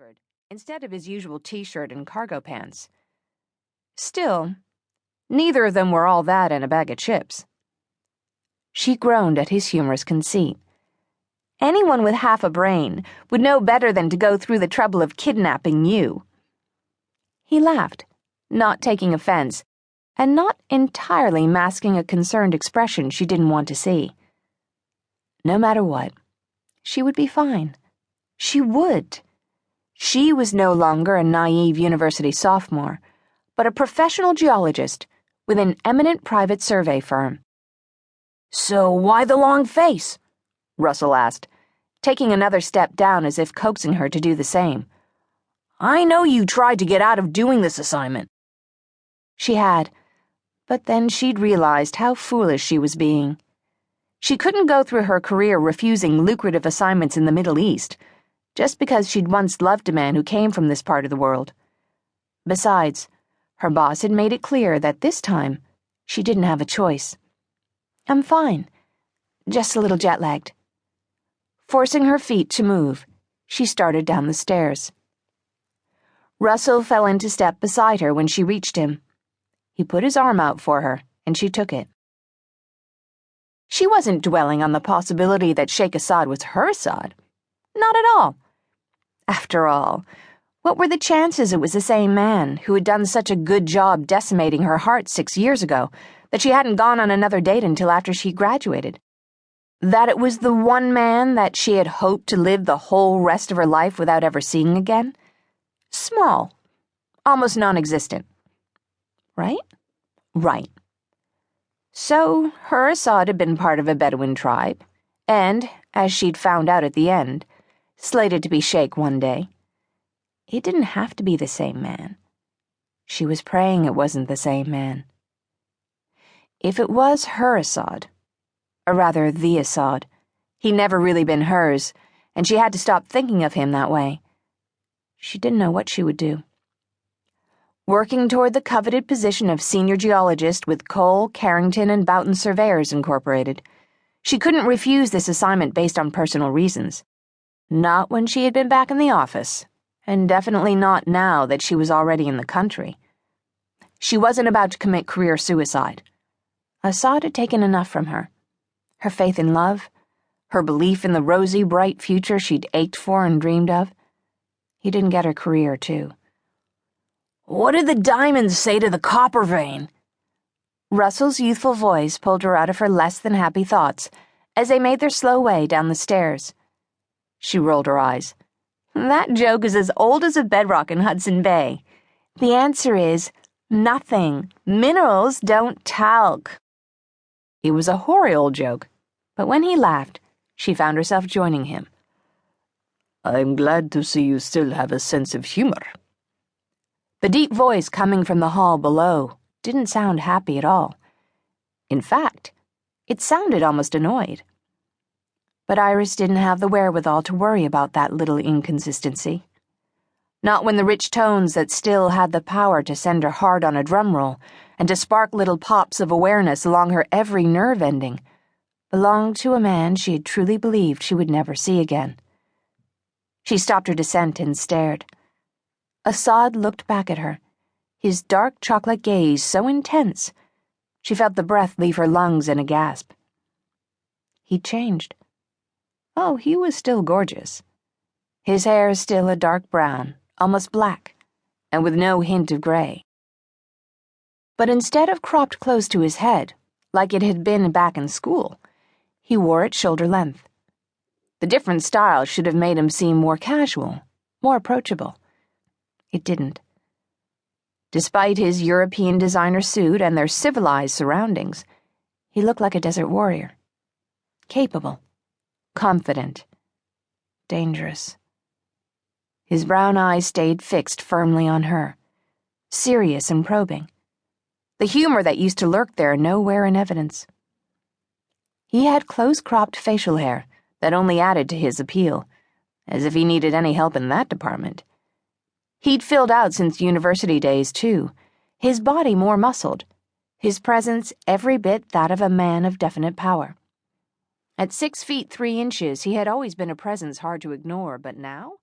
Oxford, instead of his usual t-shirt and cargo pants. Still, neither of them were all that and a bag of chips. She groaned at his humorous conceit. Anyone with half a brain would know better than to go through the trouble of kidnapping you. He laughed, not taking offense, and not entirely masking a concerned expression she didn't want to see. No matter what, she would be fine. She would. She was no longer a naive university sophomore, but a professional geologist with an eminent private survey firm. "So why the long face?" Russell asked, taking another step down as if coaxing her to do the same. "I know you tried to get out of doing this assignment." She had, but then she'd realized how foolish she was being. She couldn't go through her career refusing lucrative assignments in the Middle East, just because she'd once loved a man who came from this part of the world. Besides, her boss had made it clear that this time she didn't have a choice. "I'm fine, just a little jet-lagged." Forcing her feet to move, she started down the stairs. Russell fell into step beside her when she reached him. He put his arm out for her, and she took it. She wasn't dwelling on the possibility that Sheikh Asad was her Asad. Not at all. After all, what were the chances it was the same man who had done such a good job decimating her heart 6 years ago that she hadn't gone on another date until after she graduated? That it was the one man that she had hoped to live the whole rest of her life without ever seeing again? Small. Almost non-existent. Right? Right. So, her Asad had been part of a Bedouin tribe, and, as she'd found out at the end, slated to be Sheikh one day. It didn't have to be the same man. She was praying it wasn't the same man. If it was her Asad, or rather the Asad, he'd never really been hers, and she had to stop thinking of him that way. She didn't know what she would do. Working toward the coveted position of senior geologist with Cole, Carrington, and Boughton Surveyors Incorporated, she couldn't refuse this assignment based on personal reasons. Not when she had been back in the office, and definitely not now that she was already in the country. She wasn't about to commit career suicide. Asad had taken enough from her. Her faith in love, her belief in the rosy, bright future she'd ached for and dreamed of. He didn't get her career, too. "What did the diamonds say to the copper vein?" Russell's youthful voice pulled her out of her less-than-happy thoughts as they made their slow way down the stairs. She rolled her eyes. "That joke is as old as a bedrock in Hudson Bay. The answer is nothing. Minerals don't talc." It was a hoary old joke, but when he laughed, she found herself joining him. "I'm glad to see you still have a sense of humor." The deep voice coming from the hall below didn't sound happy at all. In fact, it sounded almost annoyed. But Iris didn't have the wherewithal to worry about that little inconsistency. Not when the rich tones that still had the power to send her heart on a drum roll and to spark little pops of awareness along her every nerve ending belonged to a man she had truly believed she would never see again. She stopped her descent and stared. Asad looked back at her, his dark chocolate gaze so intense she felt the breath leave her lungs in a gasp. He'd changed. Oh, he was still gorgeous. His hair still a dark brown, almost black, and with no hint of gray. But instead of cropped close to his head, like it had been back in school, he wore it shoulder length. The different style should have made him seem more casual, more approachable. It didn't. Despite his European designer suit and their civilized surroundings, he looked like a desert warrior. Capable, confident, dangerous. His brown eyes stayed fixed firmly on her, serious and probing, the humor that used to lurk there nowhere in evidence. He had close-cropped facial hair that only added to his appeal, as if he needed any help in that department. He'd filled out since university days, too, his body more muscled, his presence every bit that of a man of definite power. At 6 feet 3 inches, he had always been a presence hard to ignore, but now?